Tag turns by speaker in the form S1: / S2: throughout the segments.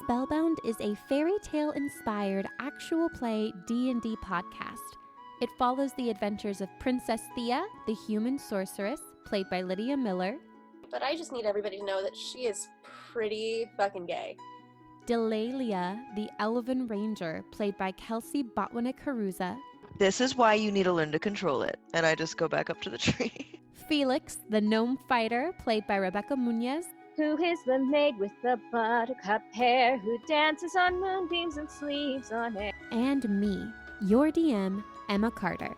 S1: Spellbound is a fairy tale-inspired actual play D&D podcast. It follows the adventures of Princess Theia, the human sorceress, played by Lydia.r.miller.
S2: But I just need everybody to know that she is pretty fucking gay.
S1: Delaelia, the elven ranger, played by Kelsea.
S3: This is why you need to learn to control it. And I just go back up to the tree.
S1: Feliks, the gnome fighter, played by Rebecca Munoz.
S4: Who is the maid with the buttercup hair, who dances on moonbeams and sleeps on air?
S1: And me, your DM, Emma Carter.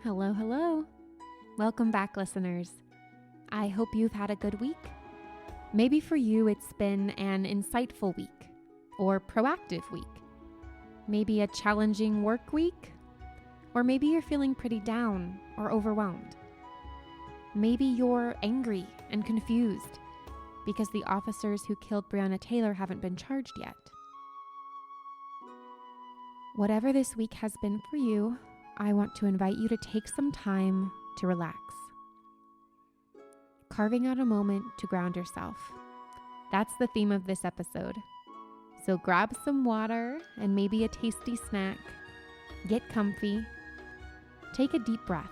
S1: Hello, hello. Welcome back, listeners. I hope you've had a good week. Maybe for you, it's been an insightful week or proactive week. Maybe a challenging work week, or maybe you're feeling pretty down or overwhelmed. Maybe you're angry and confused because the officers who killed Breonna Taylor haven't been charged yet. Whatever this week has been for you, I want to invite you to take some time to relax. Carving out a moment to ground yourself. That's the theme of this episode. So grab some water and maybe a tasty snack. Get comfy. Take a deep breath.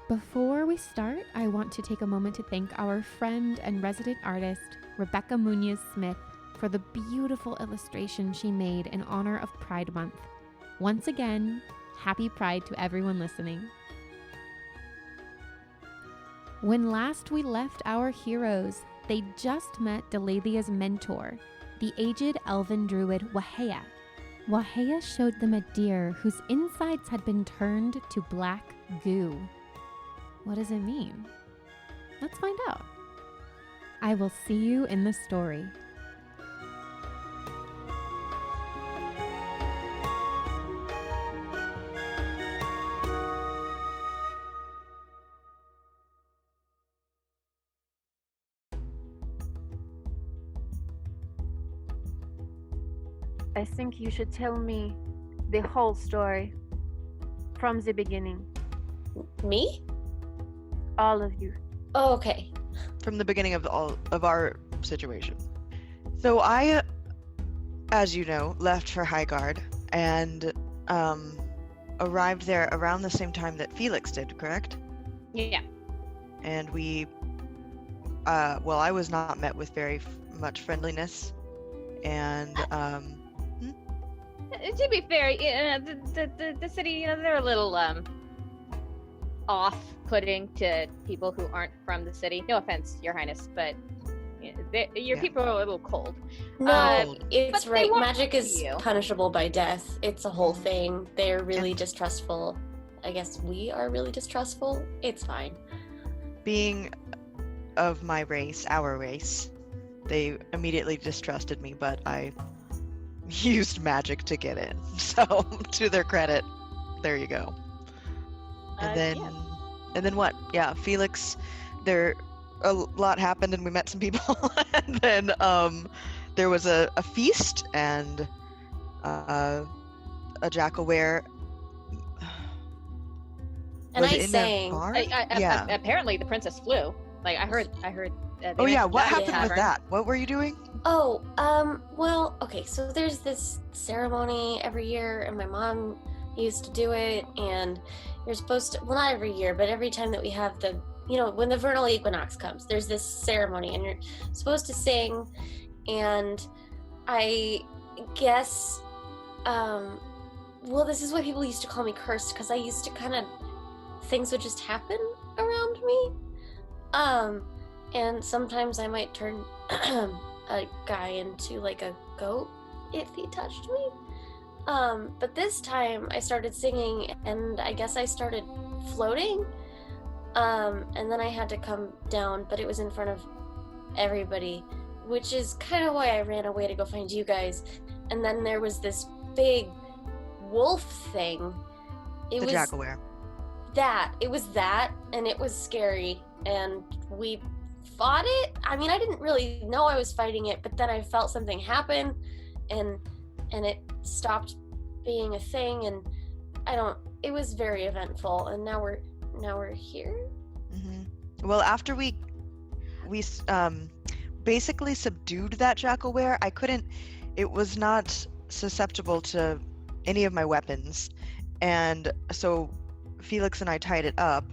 S1: Before we start, I want to take a moment to thank our friend and resident artist, Rebecca Munoz-Smith, for the beautiful illustration she made in honor of Pride Month. Once again, happy Pride to everyone listening. When last we left our heroes, they just met Delelia's mentor, the aged elven druid Waheia. Waheia showed them a deer whose insides had been turned to black goo. What does it mean? Let's find out. I will see you in the story.
S4: I think you should tell me the whole story from the beginning.
S2: Me?
S4: All of you.
S2: Oh, okay.
S3: From the beginning of our situation. So I, as you know, left for Highguard and arrived there around the same time that Feliks did, correct?
S4: Yeah.
S3: And we, I was not met with very much friendliness, and
S4: To be fair, the city, they're a little off-putting to people who aren't from the city. No offense, Your Highness, but your people are a little cold.
S2: No, it's right.
S4: Magic
S2: is punishable by death. It's a whole thing. They're really distrustful. I guess we are really distrustful. It's fine.
S3: Being of my race, our race, they immediately distrusted me, but I used magic to get in. So, to their credit, there you go. And then what? Yeah, Feliks, a lot happened and we met some people. And then there was a feast and a jackal-ware.
S2: And I sang.
S4: Apparently the princess flew. Like I heard.
S3: Oh yeah, what happened with that? What were you doing?
S2: Oh, okay, so there's this ceremony every year, and my mom used to do it, and you're supposed to, well, not every year, but every time that we have when the vernal equinox comes, there's this ceremony, and you're supposed to sing, and I guess, this is why people used to call me cursed, because I used to things would just happen around me, and sometimes I might turn a guy into like a goat if he touched me. But this time I started singing and I guess I started floating. And then I had to come down, but it was in front of everybody, which is kind of why I ran away to go find you guys. And then there was this big wolf thing. It was
S3: jackal-ware.
S2: It was that, and it was scary, and we fought it. I mean, I didn't really know I was fighting it, but then I felt something happen, and it stopped being a thing, and it was very eventful, and now we're here.
S3: Mm-hmm. Well, after we basically subdued that jackalware, it was not susceptible to any of my weapons, and so Felix and I tied it up,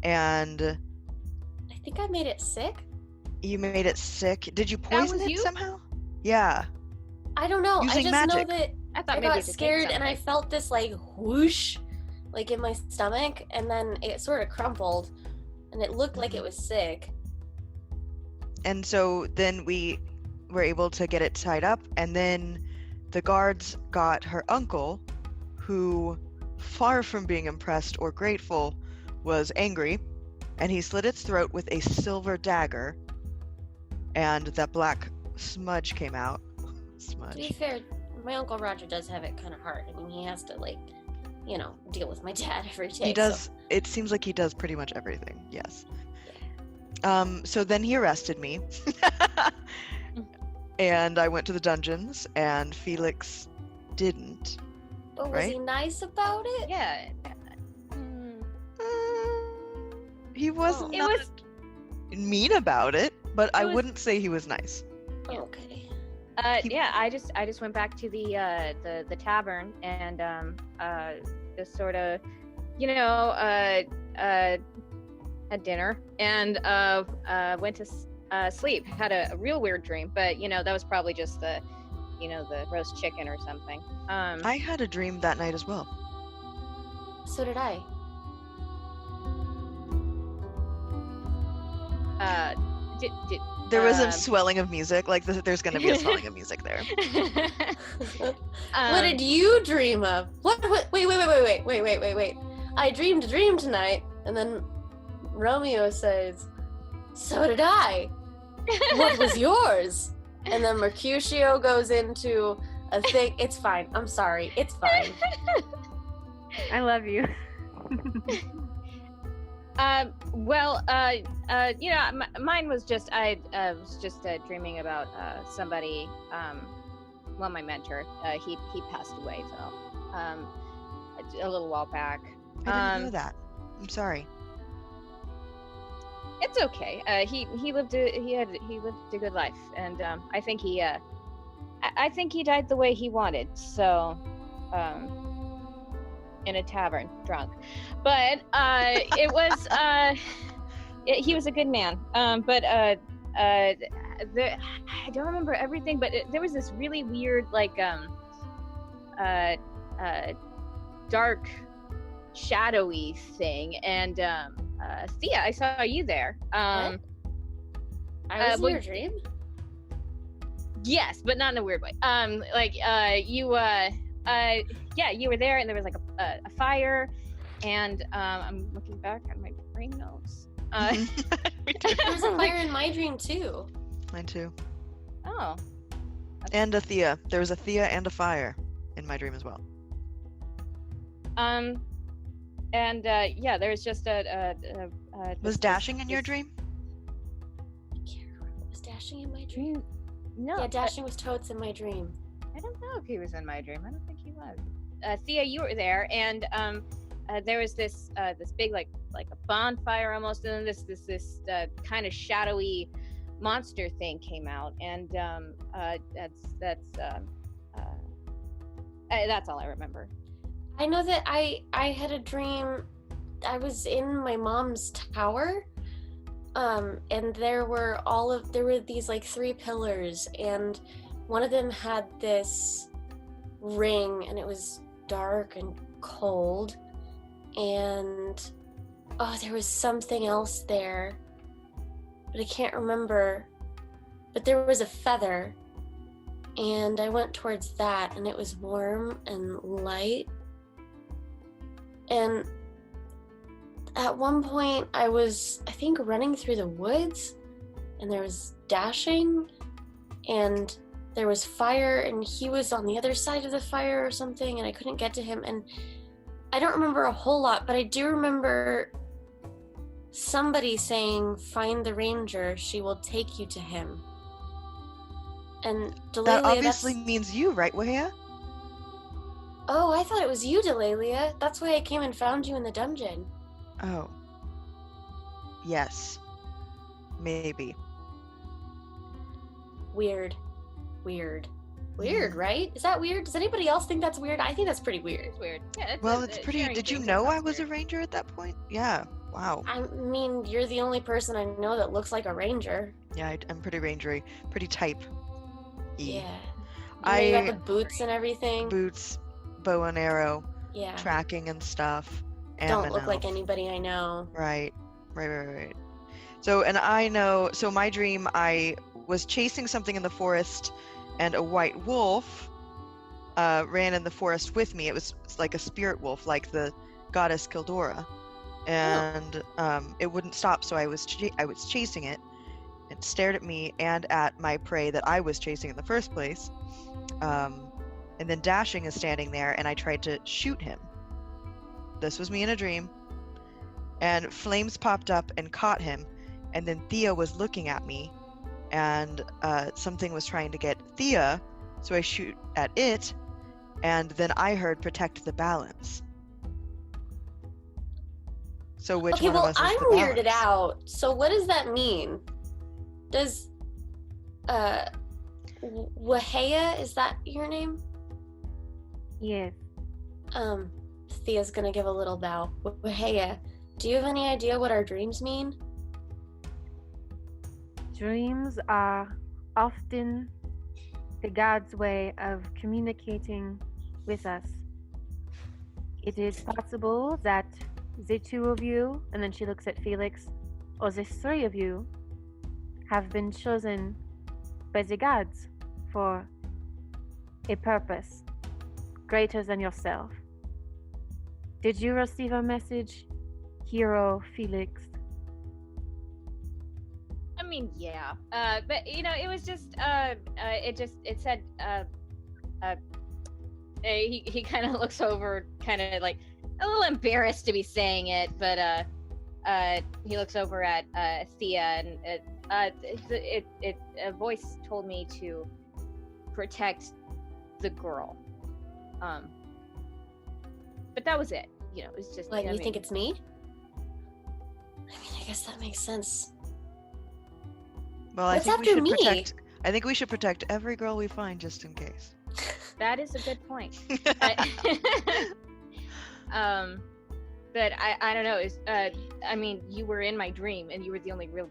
S3: and
S2: I think I made it sick.
S3: You made it sick? Did you poison it
S1: you?
S3: somehow? Yeah.
S2: I don't know.
S3: Using
S2: I just
S3: magic.
S2: know that I got scared and I felt this like whoosh, like in my stomach, and then it sort of crumpled, and it looked like it was sick.
S3: And so then we were able to get it tied up, and then the guards got her uncle, who, far from being impressed or grateful, was angry, and he slit its throat with a silver dagger, and that black smudge came out.
S2: To be fair, my Uncle Roger does have it kind of hard. I mean, he has to, like, deal with my dad every day.
S3: He does.
S2: So.
S3: It seems like he does pretty much everything, yes. So then he arrested me. And I went to the dungeons, and Felix didn't.
S2: But was he nice about it?
S5: Yeah.
S3: He wasn't mean about it, but I wouldn't say he was nice.
S2: Okay.
S5: Yeah, I just went back to the tavern and just sort of, had dinner and went to sleep. Had a real weird dream, but that was probably just the roast chicken or something.
S3: I had a dream that night as well.
S2: So did I.
S3: There was a swelling of music, like there's gonna be a swelling of music there.
S2: What did you dream of? What? Wait. I dreamed a dream tonight, and then Romeo says, so did I. What was yours? And then Mercutio goes into a thing. It's fine. I'm sorry. It's fine.
S4: I love you.
S5: Mine was just I was just dreaming about somebody. My mentor. He passed away a little while back.
S3: I didn't know that. I'm sorry.
S5: It's okay. He lived a good life, and I think he died the way he wanted. So, in a tavern, drunk. But it was he was a good man. But I don't remember everything. But there was this really weird, like dark, shadowy thing, and Theia, I saw you there.
S2: What? I was in your dream?
S5: Yes, but not in a weird way. You were there, and there was like a fire, and I'm looking back at my brain notes.
S2: There was a fire in my dream too.
S3: Mine too.
S5: Oh.
S3: And a Theia. There was a Theia and a fire in my dream as well.
S5: And there was just
S3: was Dashing in your dream?
S2: I can't remember. Was Dashing in my dream?
S5: No.
S2: Yeah, Dashing was totes in my dream.
S5: I don't know if he was in my dream. I don't think he was. Theia, you were there, and there was this big like a bonfire almost, and then this kind of shadowy monster thing came out, and that's all I remember.
S2: I know that I had a dream. I was in my mom's tower, and there were these like 3 pillars, and one of them had this ring, and it was dark and cold, and there was something else there, but I can't remember. But there was a feather, and I went towards that, and it was warm and light. And at one point I was, I think, running through the woods, and there was Dashing, and there was fire, and he was on the other side of the fire or something, and I couldn't get to him. And I don't remember a whole lot, but I do remember somebody saying, "Find the ranger, she will take you to him." And
S3: That
S2: Delaelia,
S3: obviously means you, right, Waheia?
S2: Oh, I thought it was you, Delaelia. That's why I came and found you in the dungeon.
S3: Oh. Yes. Maybe.
S2: Weird, right? Is that weird? Does anybody else think that's weird? I think that's pretty weird.
S5: It's weird. Yeah,
S3: It's pretty. Did you know I was a ranger at that point? Yeah. Wow.
S2: I mean, you're the only person I know that looks like a ranger.
S3: Yeah, I'm pretty rangery. Pretty type E.
S2: Yeah. You got the boots and everything.
S3: Boots, bow and arrow,
S2: Yeah.
S3: tracking and stuff.
S2: Don't look like anybody I know.
S3: Right. So, and I know, so my dream, I was chasing something in the forest, and a white wolf ran in the forest with me. It was like a spirit wolf, like the goddess Kildora. And it wouldn't stop, so I was chasing it. It stared at me and at my prey that I was chasing in the first place. And then Dashing is standing there, and I tried to shoot him. This was me in a dream. And flames popped up and caught him. And then Theia was looking at me, and something was trying to get Theia, so I shoot at it, and then I heard protect the balance. So which one of us is
S2: I'm
S3: the
S2: weirded
S3: balance?
S2: out. So what does that mean? Does Waheia, is that your name?
S4: Yes.
S2: Thea's gonna give a little bow. Waheia, do you have any idea what our dreams mean?
S4: Dreams are often the God's way of communicating with us. It is possible that the two of you, and then she looks at Felix, or the three of you, have been chosen by the gods for a purpose greater than yourself. Did you receive a message, Hero Felix?
S5: I mean, yeah. But it was just it said he kind of looks over, kind of like a little embarrassed to be saying it, but he looks over at Theia, and a voice told me to protect the girl. But that was it. It was just.
S2: Like, you think it's me? I mean, I guess that makes sense.
S3: Well,
S2: What's
S3: I think we
S2: after
S3: should
S2: me?
S3: protect. I think we should protect every girl we find, just in case.
S5: That is a good point. But I don't know. I mean, you were in my dream, and you were the only you were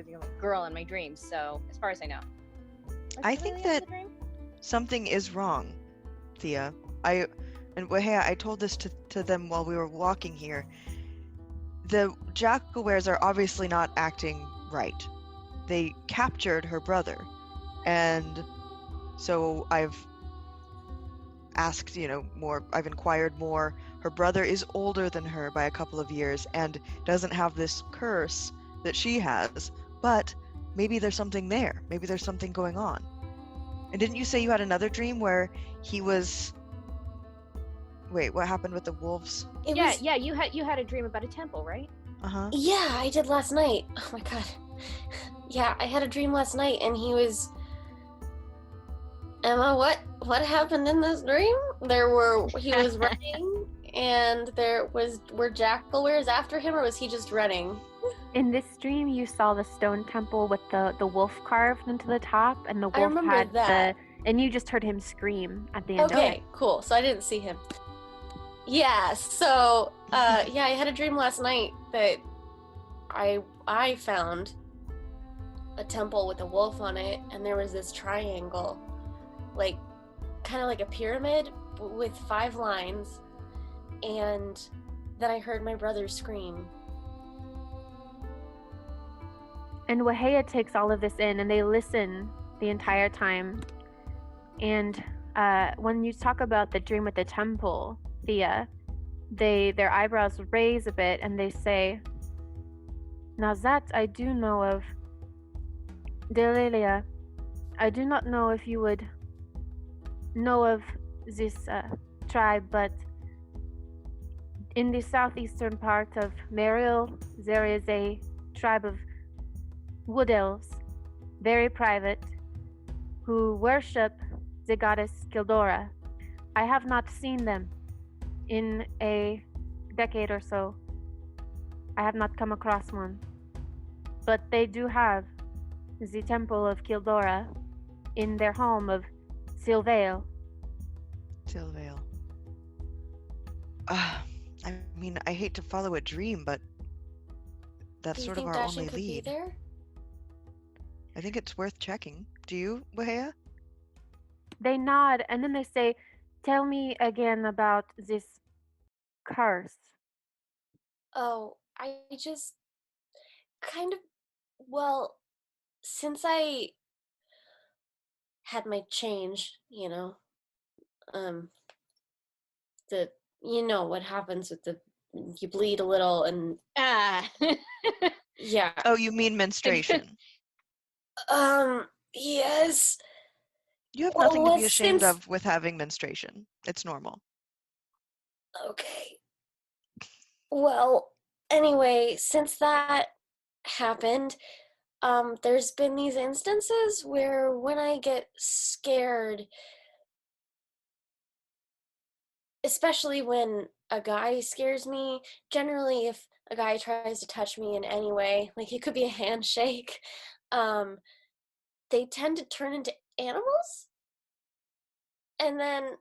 S5: the only girl in my dream. So, as far as I know.
S3: I think that something is wrong, Theia. And Waheia, I told this to them while we were walking here. The Jackalwares are obviously not acting right. They captured her brother, and so I've asked, more. I've inquired more. Her brother is older than her by a couple of years and doesn't have this curse that she has, but maybe there's something there. Maybe there's something going on. And didn't you say you had another dream where he was... Wait, what happened with the wolves?
S5: Yeah, you had a dream about a temple, right?
S3: Uh-huh.
S2: Yeah, I did last night. Oh my god. Yeah, I had a dream last night, and he was... Emma, what happened in this dream? He was running, and were Jackalwares after him, or was he just running?
S4: In this dream, you saw the stone temple with the wolf carved into the top, and the
S2: I
S4: wolf
S2: remember
S4: had
S2: that.
S4: and you just heard him scream at the end of
S2: Okay,
S4: it.
S2: cool. So I didn't see him. Yeah, so I had a dream last night that I found a temple with a wolf on it, and there was this triangle, like kind of like a pyramid with 5 lines, and then I heard my brother scream.
S4: And Waheia takes all of this in, and they listen the entire time. And when you talk about the dream with the temple, Theia, their eyebrows raise a bit, and they say, "Now that I do know of, Delaelia, I do not know if you would know of this tribe, but In the southeastern part of Merrill, there is a tribe of wood elves, very private, who worship the goddess Kildora. I have not seen them in a decade or so. I have not come across one. But they do have the temple of Kildora in their home of Silvale.
S3: Silvale. I mean, I hate to follow a dream, but that's
S2: Do you
S3: sort of
S2: think
S3: our
S2: Dashin
S3: only
S2: could be
S3: lead.
S2: there?
S3: I think it's worth checking. Do you, Waheia?
S4: They nod and then they say, "Tell me again about this curse."
S2: Oh, I just kind of, well, since I had my change, um, the, what happens with you bleed a little and,
S5: Ah.
S2: yeah.
S3: Oh, you mean menstruation.
S2: Yes.
S3: You have nothing to
S2: Well,
S3: be ashamed
S2: since,
S3: of with having menstruation. It's normal.
S2: okay. Well, anyway, since that happened, there's been these instances where when I get scared, especially when a guy scares me, generally if a guy tries to touch me in any way, like it could be a handshake, um, they tend to turn into animals. And then,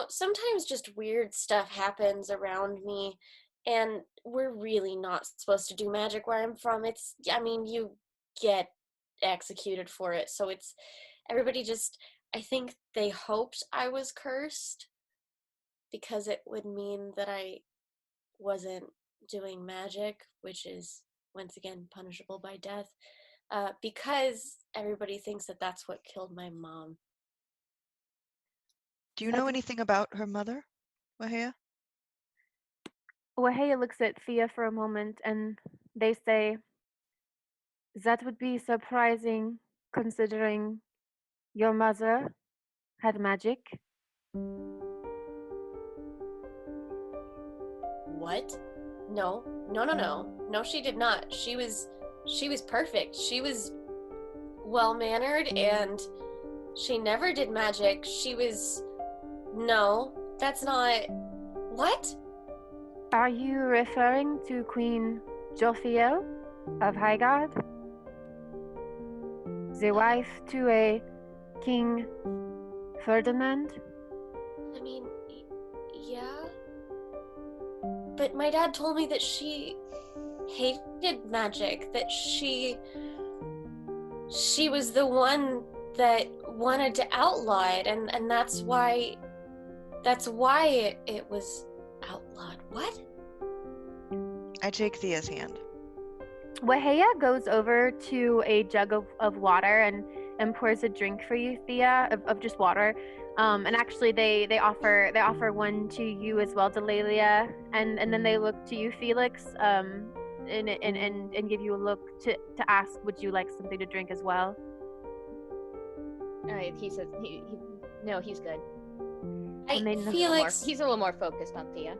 S2: sometimes just weird stuff happens around me, and we're really not supposed to do magic where I'm from. You get executed for it. So everybody just, I think they hoped I was cursed because it would mean that I wasn't doing magic, which is once again punishable by death, because everybody thinks that that's what killed my mom.
S3: Do you know anything about her mother, Waheia?
S4: Waheia looks at Theia for a moment and they say, "That would be surprising considering your mother had magic."
S2: What? No, no, no, no. No, she did not. She was perfect. She was well-mannered and she never did magic. No, that's not... What?
S4: Are you referring to Queen Jophiel of Highguard? The wife to a King Ferdinand?
S2: I mean, yeah. But my dad told me that she hated magic, that she was the one that wanted to outlaw it, and that's why it was outlawed. What?
S3: I take Theia's hand.
S4: Waheia goes over to a jug of water and pours a drink for you, Theia, of just water. And actually they offer one to you as well, Delaelia, and then they look to you, Felix, and give you a look to ask, would you like something to drink as well?
S5: He says no, he's good.
S2: Felix,
S5: he's a little more focused on Theia.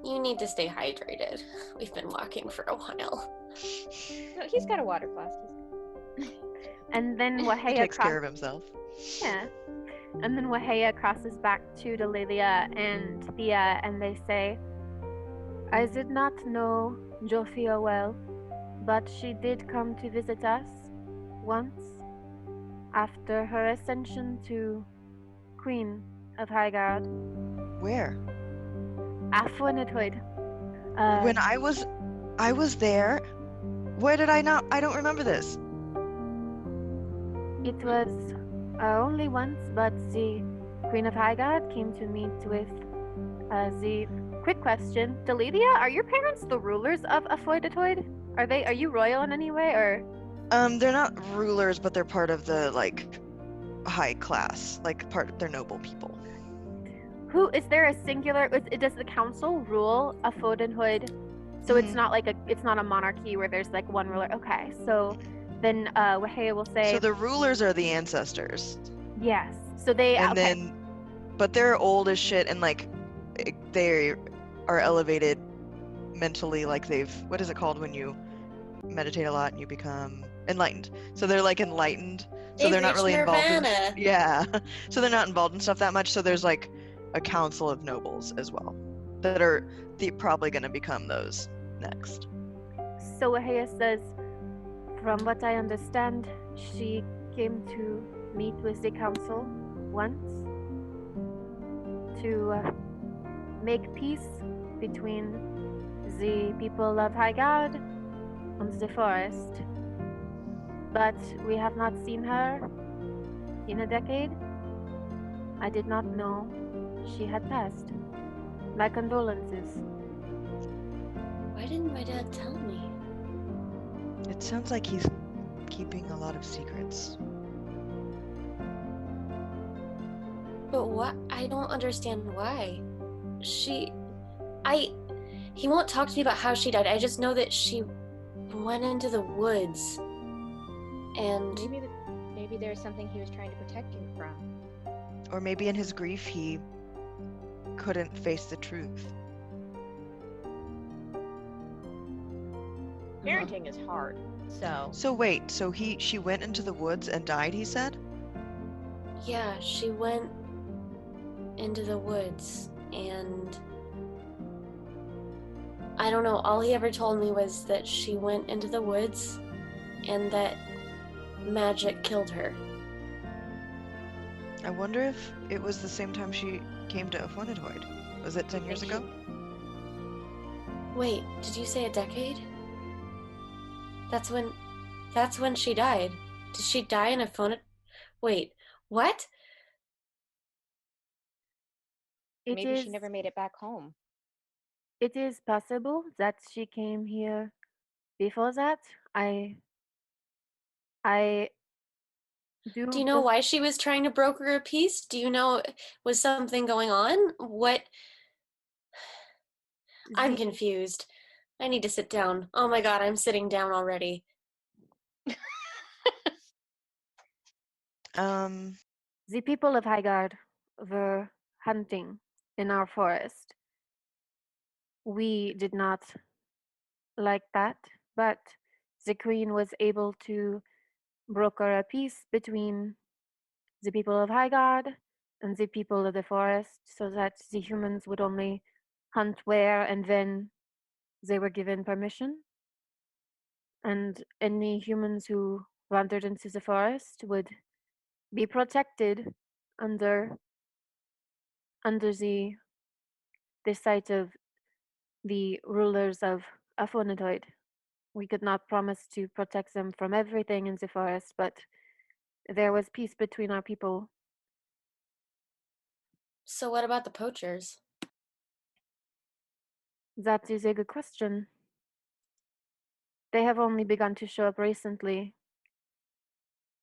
S2: You need to stay hydrated. We've been walking for a while.
S5: No, he's got a water flask.
S4: And then Waheia
S3: He takes care of himself.
S4: Yeah. And then Waheia crosses back to Delaelia and Theia, and they say, "I did not know Jophiel well, but she did come to visit us once after her ascension to Queen of Highguard."
S3: Where?
S4: Afonetoid.
S3: When I was there. Where did I not? I don't remember this.
S4: It was only once, but the Queen of Highguard came to meet with the... Quick question, Delaelia, are your parents the rulers of Afonetoid? Are you royal in any way, or?
S3: They're not rulers, but they're part of the, high class. They're noble people.
S4: Who, is there a singular, does the council rule Afonetoid? So it's not it's not a monarchy where there's one ruler. Okay, so then Waheia will say...
S3: So the rulers are the ancestors.
S4: Yes, so they...
S3: And then, but they're old as shit, and they are elevated mentally, like what is it called when you meditate a lot and you become enlightened? So they're like enlightened, so
S2: They
S3: they're not
S2: reached
S3: really involved in
S2: Nirvana.
S3: yeah. So they're not involved in stuff that much, so there's like a council of nobles as well that are probably going to become those next.
S4: So Waheia says, from what I understand, she came to meet with the council once to make peace between the people of Highguard and the forest. But we have not seen her in a decade. I did not know she had passed. My condolences.
S2: Why didn't my dad tell me?
S3: It sounds like he's keeping a lot of secrets.
S2: But what? I don't understand why. He won't talk to me about how she died. I just know that she went into the woods. And
S5: Maybe there's something he was trying to protect you from.
S3: Or maybe in his grief he couldn't face the truth.
S5: Parenting is hard, so.
S3: So wait, so she went into the woods and died, he said?
S2: yeah, she went into the woods and I don't know, all he ever told me was that she went into the woods and that magic killed her.
S3: I wonder if it was the same time she came to Afonidhoid. Was it 10 years ago?
S2: Wait, did you say a decade? That's when she died. Did she die in a phone? Wait, what?
S5: Maybe she never made it back home.
S4: It is possible that she came here before that. I do.
S2: Do you know why she was trying to broker a peace? Do you know, was something going on? What? I'm confused. I need to sit down. Oh my god, I'm sitting down already.
S4: The people of Highguard were hunting in our forest. We did not like that, but the queen was able to broker a peace between the people of Highguard and the people of the forest so that the humans would only hunt where and then they were given permission. And any humans who wandered into the forest would be protected under the sight of the rulers of Afonidhoid. We could not promise to protect them from everything in the forest, but there was peace between our people.
S2: So what about the poachers?
S4: That is a good question. They have only begun to show up recently.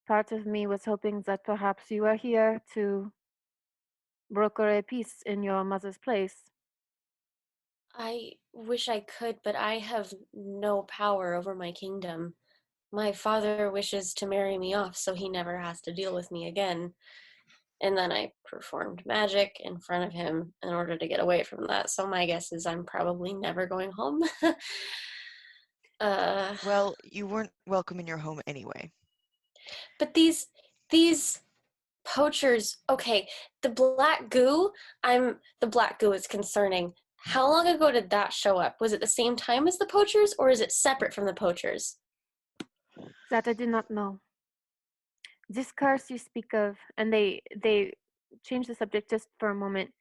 S4: Part of me was hoping that perhaps you were here to broker a peace in your mother's place.
S2: I wish I could, but I have no power over my kingdom. My father wishes to marry me off so he never has to deal with me again. And then I performed magic in front of him in order to get away from that. So my guess is I'm probably never going home.
S3: Well, you weren't welcome in your home anyway.
S2: But these poachers, okay, the black goo is concerning. How long ago did that show up? Was it the same time as the poachers, or is it separate from the poachers?
S4: That I do not know. This curse you speak of, and they change the subject just for a moment.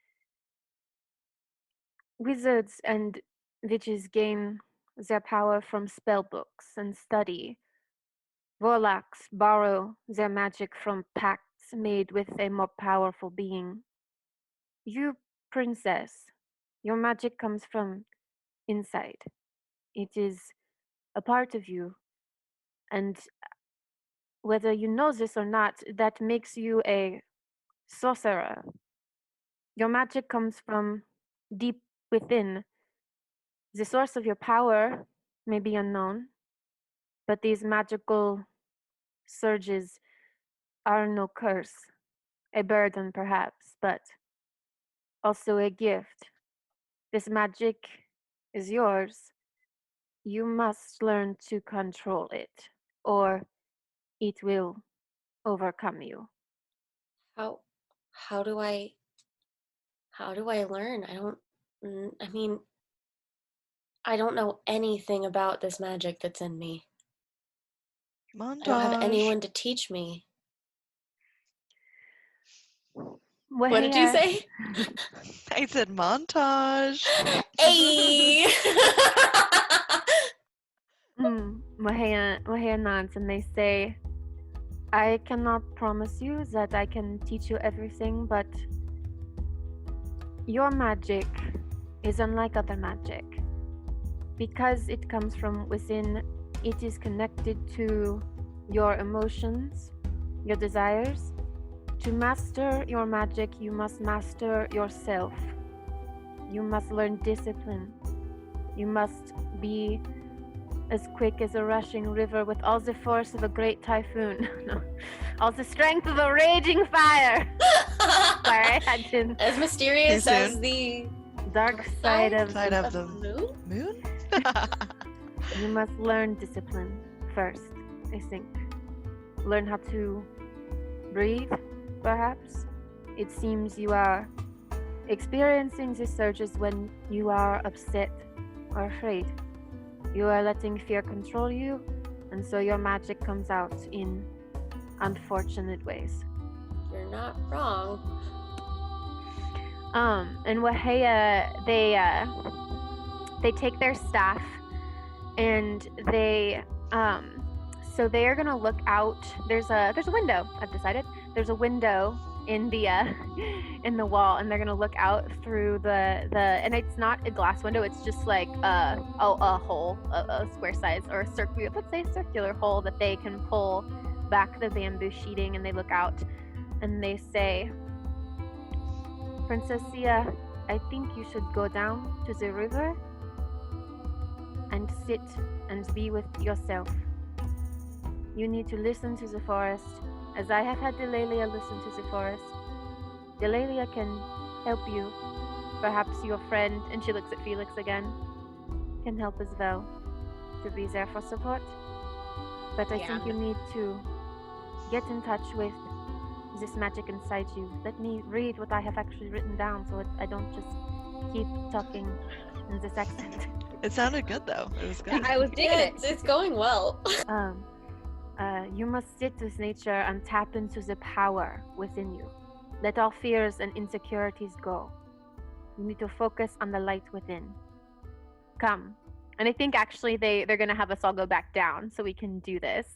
S4: Wizards and witches gain their power from spell books and study. Warlocks borrow their magic from pacts made with a more powerful being. You, princess, your magic comes from inside. It is a part of you, and whether you know this or not, that makes you a sorcerer. Your magic comes from deep within. The source of your power may be unknown, but these magical surges are no curse, a burden perhaps, but also a gift. This magic is yours. You must learn to control it, or it will overcome you.
S2: How how do I how do I learn? I mean, I don't know anything about this magic that's in me. I don't have
S3: Montage.
S2: anyone to teach me. What did you
S4: Waheia,
S2: say?
S3: I said montage.
S2: Hey!
S4: Waheia nods and they say, I cannot promise you that I can teach you everything, but your magic is unlike other magic. Because it comes from within, it is connected to your emotions, your desires. To master your magic, you must master yourself. You must learn discipline. You must be as quick as a rushing river with all the force of a great typhoon. No, all the strength of a raging fire. Sorry, I had to.
S2: As mysterious
S3: Too
S2: as
S3: soon?
S2: the
S4: Dark side of
S3: Side
S4: the
S3: of the
S2: moon?
S3: moon?
S4: You must learn discipline first, I think. Learn how to breathe, perhaps. It seems you are experiencing these surges when you are upset or afraid. You are letting fear control you, and so your magic comes out in unfortunate ways.
S2: You're not wrong.
S4: And Waheia, they take their staff and they so they are gonna look out. There's a window. I've decided there's a window in the in the wall, and they're gonna look out through the and it's not a glass window. It's just like a hole, a square size or a circular, let's say a circular hole that they can pull back the bamboo sheeting, and they look out and they say, Princess Theia, I think you should go down to the river and sit and be with yourself. You need to listen to the forest, as I have had Delaelia listen to the forest. Delaelia can help you. Perhaps your friend, and she looks at Felix again, can help as well to be there for support. But I think you need to get in touch with this magic inside you. Let me read what I have actually written down so I don't just keep talking in this accent.
S3: It sounded good though. It was good.
S5: I was digging it.
S2: It's going well.
S4: You must sit with nature and tap into the power within you. Let all fears and insecurities go. You need to focus on the light within. Come. And I think actually they're going to have us all go back down so we can do this.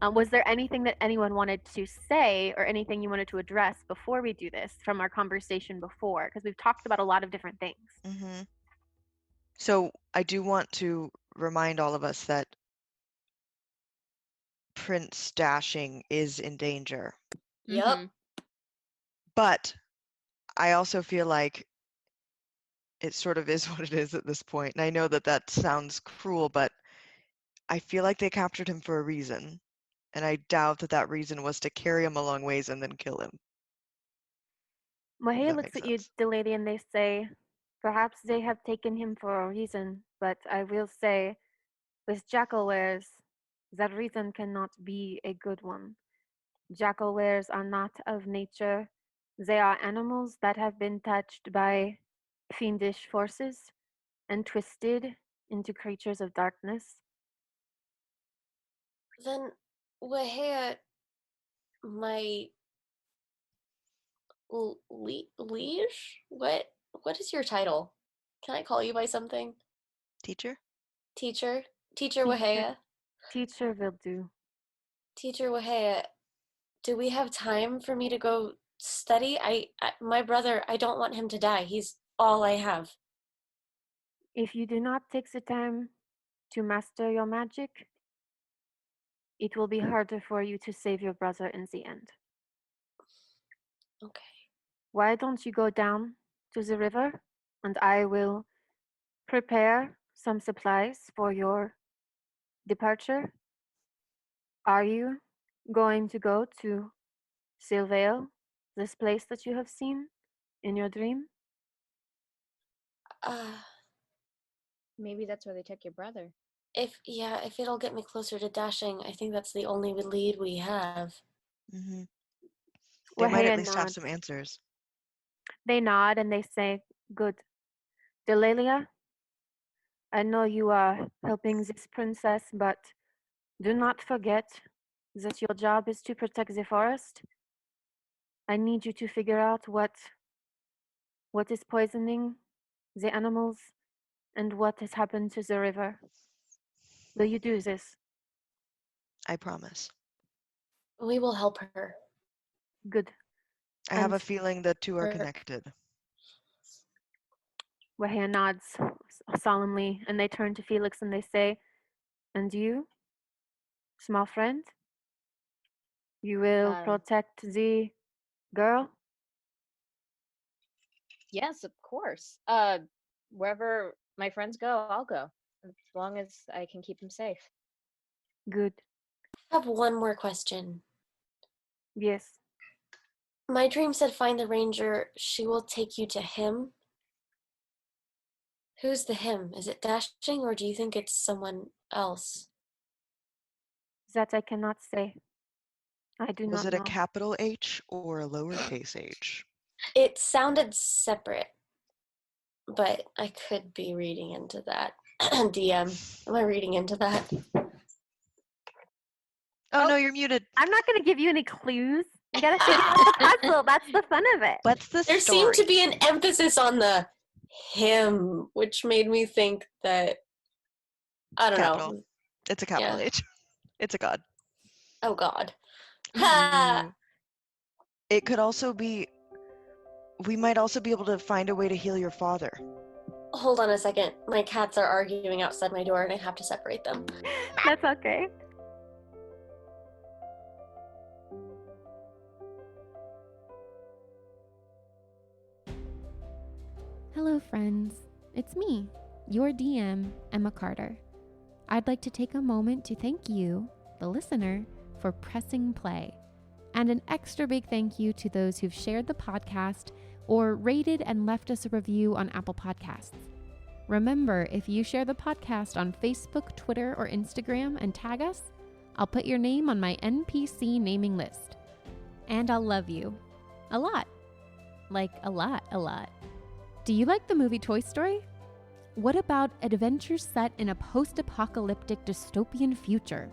S4: Was there anything that anyone wanted to say or anything you wanted to address before we do this from our conversation before? Because we've talked about a lot of different things.
S3: Mm-hmm. So I do want to remind all of us that Prince Dashing is in danger.
S2: Yep.
S3: But I also feel like it sort of is what it is at this point. And I know that that sounds cruel, but I feel like they captured him for a reason. And I doubt that that reason was to carry him a long ways and then kill him.
S4: Waheia
S3: that
S4: looks
S3: makes
S4: at you,
S3: sense.
S4: Delaelia, and they say, perhaps they have taken him for a reason, but I will say, with jackalwares, that reason cannot be a good one. Jackalwares are not of nature. They are animals that have been touched by fiendish forces and twisted into creatures of darkness.
S2: Then, Waheia, my liege? What is your title? Can I call you by something?
S3: Teacher?
S2: Teacher? Teacher
S4: Teacher.
S2: Waheia?
S4: Teacher will do.
S2: Teacher Waheia, do we have time for me to go study? My brother, I don't want him to die. He's all I have.
S4: If you do not take the time to master your magic, it will be harder for you to save your brother in the end.
S2: Okay.
S4: Why don't you go down to the river and I will prepare some supplies for your departure? Are you going to go to Silvale, this place that you have seen in your dream?
S5: Maybe that's where they took your brother.
S2: If it'll get me closer to dashing, I think that's the only lead we have.
S3: Mm-hmm. They might at
S4: Waheia
S3: least have
S4: nods.
S3: some answers.
S4: They nod and they say, "Good. Delaelia, I know you are helping this princess, but do not forget that your job is to protect the forest. I need you to figure out what is poisoning the animals and what has happened to the river. Will you do this?"
S3: I promise.
S2: We will help her.
S4: Good.
S3: I have
S4: And
S3: a feeling the two are
S2: Her-
S3: connected.
S4: Waheia nods solemnly, and they turn to Felix and they say, "And you, small friend, you will protect the girl?"
S5: Yes, of course. Wherever my friends go, I'll go. As long as I can keep them safe.
S4: Good.
S2: I have one more question.
S4: Yes.
S2: My dream said find the ranger. She will take you to him. Who's the him? Is it Dashing, or do you think it's someone else?
S4: That I cannot say. I do
S3: Was
S4: not
S3: it a
S4: know.
S3: capital H or a lowercase h?
S2: It sounded separate, but I could be reading into that. DM, am I reading into that?
S3: Oh, no, you're muted.
S4: I'm not going to give you any clues. You got to figure out the puzzle. That's the fun of it.
S3: What's the
S2: There
S3: story?
S2: seemed to be an emphasis on the him, which made me think that, I don't
S3: Capital.
S2: know.
S3: It's a capital
S2: Yeah.
S3: H. It's a god.
S2: Oh God. Ha!
S3: It could also be. We might also be able to find a way to heal your father.
S2: Hold on a second. My cats are arguing outside my door and I have to separate them.
S4: That's okay.
S1: Hello, friends. It's me, your DM, Emma Carter. I'd like to take a moment to thank you, the listener, for pressing play. And an extra big thank you to those who've shared the podcast or rated and left us a review on Apple Podcasts. Remember, if you share the podcast on Facebook, Twitter, or Instagram and tag us, I'll put your name on my NPC naming list. And I'll love you. A lot. Like a lot, a lot. Do you like the movie Toy Story? What about adventures set in a post-apocalyptic dystopian future?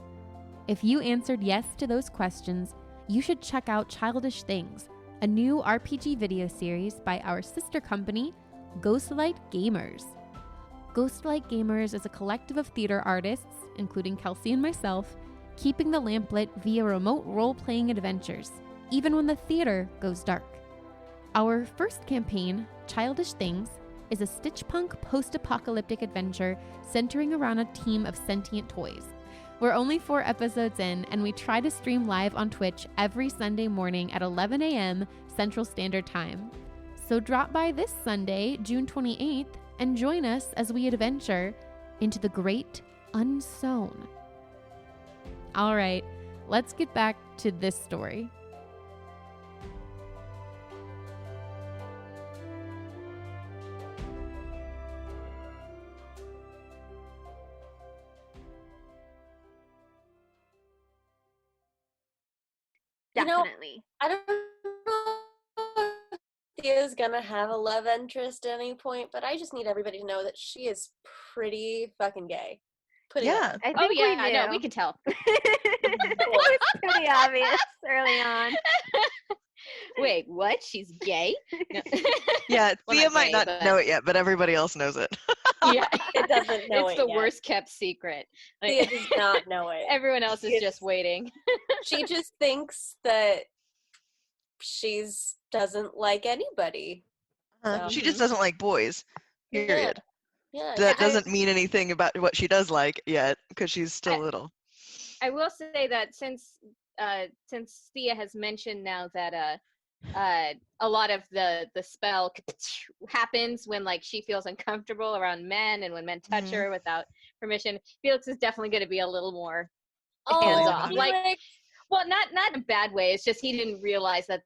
S1: If you answered yes to those questions, you should check out Childish Things, a new RPG video series by our sister company, Ghostlight Gamers. Ghostlight Gamers is a collective of theater artists, including Kelsea and myself, keeping the lamp lit via remote role-playing adventures, even when the theater goes dark. Our first campaign, Childish Things, is a stitch-punk post-apocalyptic adventure centering around a team of sentient toys. We're only 4 episodes in, and we try to stream live on Twitch every Sunday morning at 11 a.m. Central Standard Time. So drop by this Sunday, June 28th, and join us as we adventure into the great unsown. All right, let's get back to this story.
S4: Definitely.
S2: I don't know if Theia's gonna have a love interest at any point, but I just need everybody to know that she is pretty fucking gay. Put it
S3: Yeah.
S2: out.
S4: I think
S5: Oh yeah,
S4: we knew.
S5: no, we could tell.
S4: It was pretty obvious early on.
S5: Wait, what? She's gay? No.
S3: Yeah,
S5: Well,
S3: Theia
S5: not
S3: might
S5: gay,
S3: not
S5: but-
S3: know it yet, but everybody else knows it.
S2: Yeah, it doesn't know
S5: It's
S2: it
S5: the
S2: yet.
S5: worst kept secret.
S2: Thea does not know it.
S5: Everyone else is
S2: She
S5: just waiting.
S2: She just thinks that she's doesn't like anybody. So-
S3: She just doesn't like boys. Period.
S2: Yeah.
S3: That doesn't mean anything about what she does like yet, because she's still
S5: I-
S3: little.
S5: I will say that since Theia has mentioned now that a lot of the spell happens when like she feels uncomfortable around men and when men touch her without permission, Felix is definitely going to be a little more hands off. Like, well, not in a bad way. It's just he didn't realize that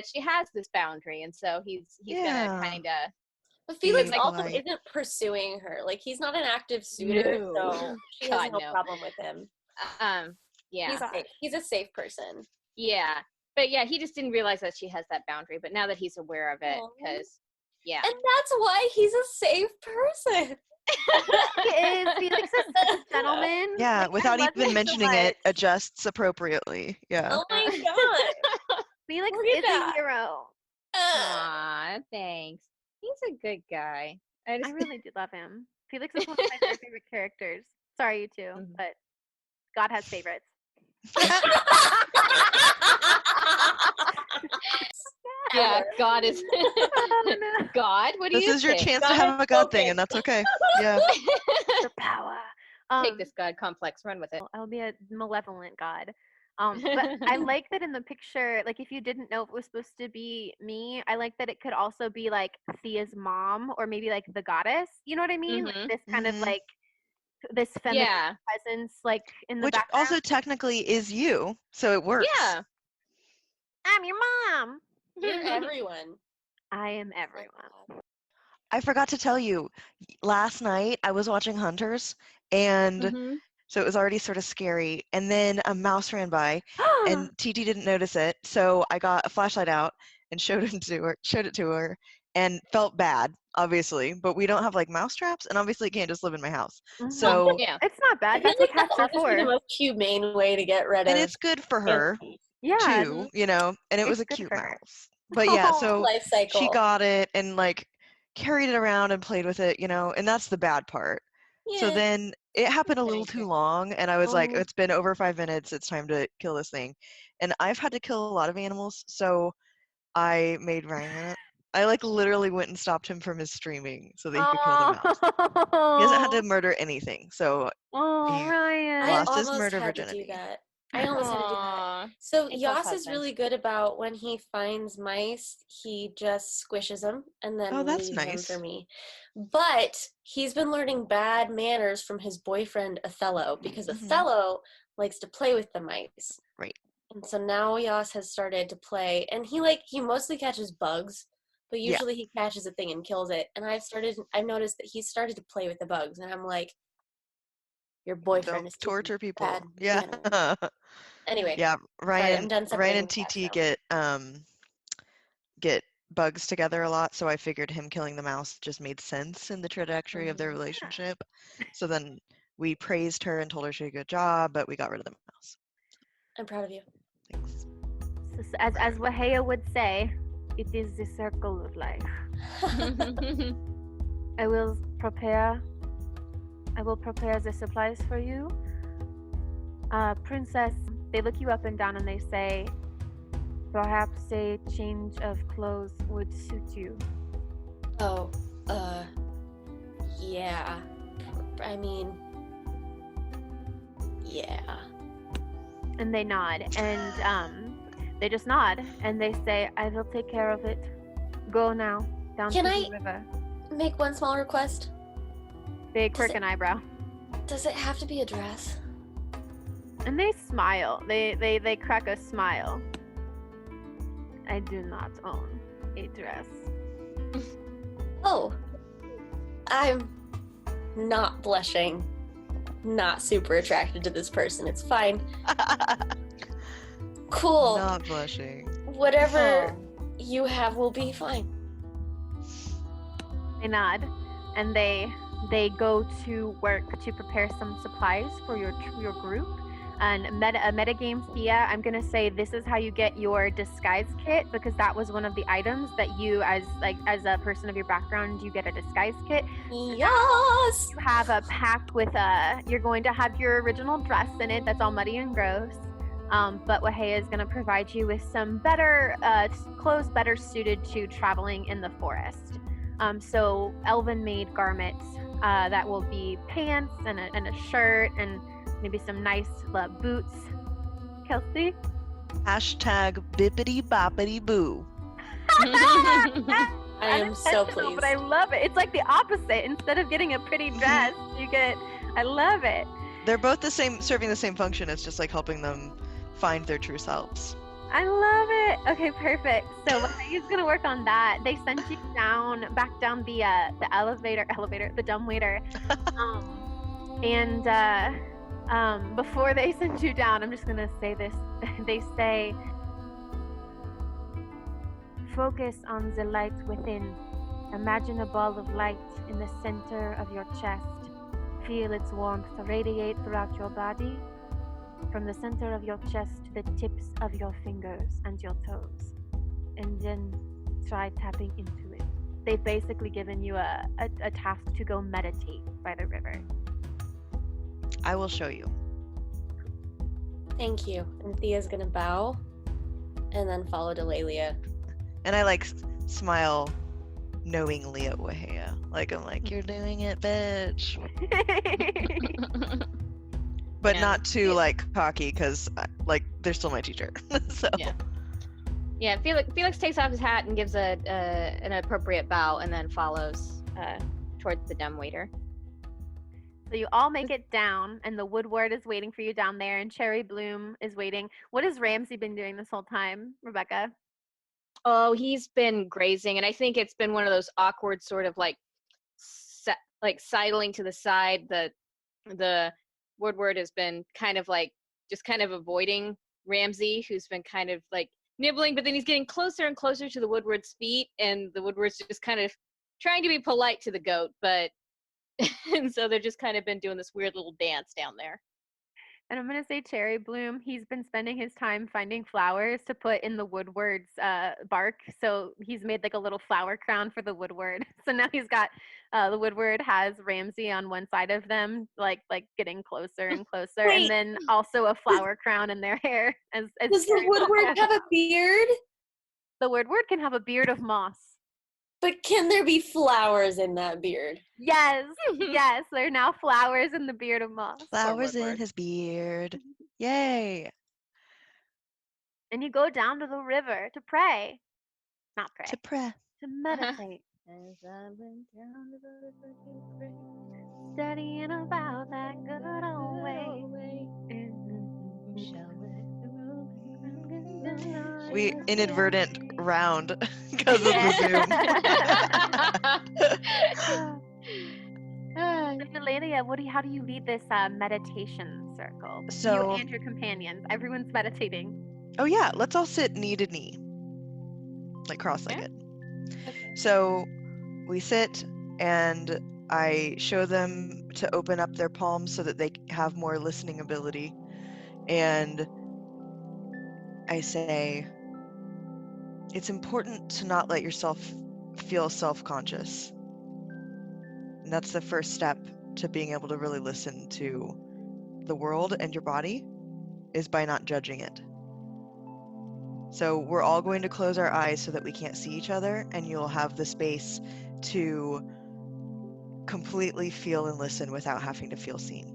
S5: she has this boundary, and so he's gonna kind of
S2: But Felix
S3: being
S2: also
S3: polite.
S2: isn't pursuing her. Like, he's not an active suitor,
S5: No.
S2: so she has
S5: God,
S2: no
S5: no.
S2: problem with him.
S5: Yeah.
S2: He's safe. He's a safe person.
S5: Yeah. But yeah, he just didn't realize that she has that boundary. But now that he's aware of it, because, yeah.
S2: And that's why he's a safe person.
S4: He is. Felix is such a gentleman.
S3: Yeah,
S4: Like, I
S3: without
S4: love
S3: even
S4: him so
S3: mentioning it,
S4: much.
S3: adjusts appropriately. Yeah.
S2: Oh my god.
S4: Felix
S2: Look at
S4: is
S2: that.
S4: a hero.
S5: Aw, thanks. He's a good guy.
S4: I really do love him. Felix is one of my very favorite characters. Sorry, you too,
S5: Mhm.
S4: but God has favorites.
S5: Yeah, God is.
S4: Oh, no.
S5: God, what do
S3: This
S5: you
S3: is your
S5: think?
S3: chance to
S2: God
S3: have
S2: is
S3: a god
S2: spoken.
S3: thing, and that's okay. Yeah.
S4: The power.
S5: Take this God complex, run with it.
S4: I'll be a malevolent god. But I like that in the picture, like if you didn't know if it was supposed to be me, I like that it could also be like Theia's mom or maybe like the goddess. You know what I mean?
S5: Mhm.
S4: Like this kind of
S3: Mhm.
S4: like this feminine
S5: Yeah,
S4: presence like in the
S3: Which
S4: background.
S3: also technically is you, so it works.
S5: yeah.
S4: I'm your mom.
S2: You're everyone.
S4: I am
S2: Oh,
S4: everyone.
S2: God.
S3: I forgot to tell you, last night I was watching Hunters, and
S5: Mhm.
S3: so it was already sort of scary. And then a mouse ran by, and TT didn't notice it, so I got a flashlight out and showed it to her, and felt bad, obviously. But we don't have like mouse traps, and obviously it can't just live in my house.
S4: Mhm.
S3: So
S5: Yeah.
S4: It's not
S2: I
S4: bad.
S2: feel
S4: That's what
S2: like
S4: cats
S2: that's
S4: are
S2: honestly the
S4: for.
S2: most humane way to get rid
S3: and
S2: of
S3: it's good for her
S2: animals.
S4: Yeah.
S3: too, you know. And it was
S4: It's
S3: a
S4: good
S3: cute
S4: for her.
S3: mouse. But yeah,
S4: Oh.
S3: so
S2: Life cycle.
S3: she got it and like carried it around and played with it, you know, and that's the bad part. So
S2: Yeah.
S3: then it happened a little
S2: Thank you.
S3: too long, and I was like,
S4: Oh.
S3: it's been over 5 minutes, it's time to kill this thing. And I've had to kill a lot of animals, so I made Ryan. I like literally went and stopped him from his streaming so that he could kill the mouse. He hasn't had to murder anything, so
S4: Oh,
S3: he
S4: Ryan.
S2: I
S3: lost his
S2: almost
S3: murder
S2: had
S3: virginity.
S2: to do that. I almost had to do that.
S5: Aw.
S2: So
S5: April's
S2: Yas is
S5: husband.
S2: really good about when he finds mice, he just squishes them and then
S3: Oh, that's
S2: leaves them
S3: nice.
S2: for me. But he's been learning bad manners from his boyfriend Othello because
S3: Mhm.
S2: Othello likes to play with the mice.
S3: Right.
S2: And so now Yas has started to play, and he mostly catches bugs, but
S3: Yeah.
S2: usually he catches a thing and kills it. And I've noticed that he's started to play with the bugs, and I'm like, your boyfriend
S3: Don't
S2: is teaching
S3: torture people.
S2: bad
S3: Yeah.
S2: manners. Anyway,
S3: Yeah,
S2: sorry, I'm done
S3: Ryan
S2: separating
S3: and
S2: the cats
S3: TT
S2: now.
S3: get bugs together a lot, so I figured him killing the mouse just made sense in the trajectory of their
S2: Mhm.
S3: relationship. So then we praised her and told her she did a good job, but we got rid of the mouse.
S2: I'm proud of you.
S3: Thanks.
S4: So, as Waheia would say, it is the circle of life. I will prepare the supplies for you. Princess, they look you up and down and they say, perhaps a change of clothes would suit you.
S2: Oh, yeah. I mean, yeah.
S4: And they nod, and they just nod, and they say, I will take care of it. Go now, down
S2: Can
S4: to
S2: I-
S4: the river.
S2: Make one small request.
S4: They
S2: Does
S4: quirk
S2: it-
S4: an eyebrow.
S2: Does it have to be a dress?
S4: And they smile. They crack a smile. I do not own a dress.
S2: Oh, I'm not blushing. Not super attracted to this person. It's fine. Cool.
S3: Not blushing.
S2: Whatever you have will be fine.
S4: They nod, and they go to work to prepare some supplies for your group. And metagame Theia, I'm gonna say this is how you get your disguise kit, because that was one of the items that you, as a person of your background, you get a disguise kit.
S2: Yes.
S4: You have a pack with you're going to have your original dress in it that's all muddy and gross. But Waheia is gonna provide you with some better clothes better suited to traveling in the forest. So elven-made garments that will be pants and a shirt and maybe some nice boots. Kelsea?
S3: Hashtag bippity boppity boo.
S2: I am so
S4: Unintentional,
S2: pleased.
S4: But I love it. It's like the opposite. Instead of getting a pretty dress, you get. I love it.
S3: They're both the same, serving the same function. It's just like helping them find their true selves.
S4: I love it. Okay, perfect. So Waheia's gonna work on that. They sent you back down the elevator, the dumbwaiter. Before they send you down, I'm just gonna say this. They say, focus on the light within. Imagine a ball of light in the center of your chest. Feel its warmth radiate throughout your body, from the center of your chest to the tips of your fingers and your toes. And then try tapping into it. They've basically given you a task to go meditate by the river.
S3: I will show you.
S2: Thank you. And Theia's gonna bow and then follow Delaelia.
S3: And I like smile knowingly at Waheia. Like, I'm like, you're doing it, bitch. But
S5: Yeah.
S3: not too like cocky, because like they're still my teacher. So
S5: Yeah, Felix takes off his hat and gives an appropriate bow, and then follows towards the dumbwaiter.
S4: So you all make it down, and the Woodward is waiting for you down there, and Cherry Bloom is waiting. What has Ramsey been doing this whole time, Rebecca?
S5: Oh, he's been grazing, and I think it's been one of those awkward sort of like sidling to the side. The Woodward has been kind of like just kind of avoiding Ramsey, who's been kind of like nibbling, but then he's getting closer and closer to the Woodward's feet, and the Woodward's just kind of trying to be polite to the goat, but and so they're just kind of been doing this weird little dance down there.
S4: And I'm going to say Cherry Bloom, he's been spending his time finding flowers to put in the Woodward's bark. So he's made like a little flower crown for the Woodward. So now he's got, the Woodward has Ramsey on one side of them, like getting closer and closer.
S2: Wait.
S4: And then also a flower crown in their hair. As
S2: Does the
S4: Cherry Bloom
S2: Woodward have a beard?
S4: The Woodward can have a beard of moss.
S2: But can there be flowers in that beard?
S4: Yes, yes, there are now flowers in the beard of moss.
S3: flowers in
S5: Woodward.
S3: his beard. Yay.
S4: And you go down to the river to pray. Not pray,
S3: To pray.
S4: to meditate.
S5: As I went down to the river to pray,
S4: Studying about that good old way.
S3: We inadvertent round because of the Zoom.
S4: Delaelia, how do you lead this meditation circle?
S3: So-
S4: You and your companions. Everyone's meditating.
S3: Oh yeah, let's all sit knee to knee. Like cross-legged. So we sit and I show them to open up their palms so that they have more listening ability. And I say, it's important to not let yourself feel self-conscious. And that's the first step to being able to really listen to the world and your body, is by not judging it. So we're all going to close our eyes so that we can't see each other, and you'll have the space to completely feel and listen without having to feel seen.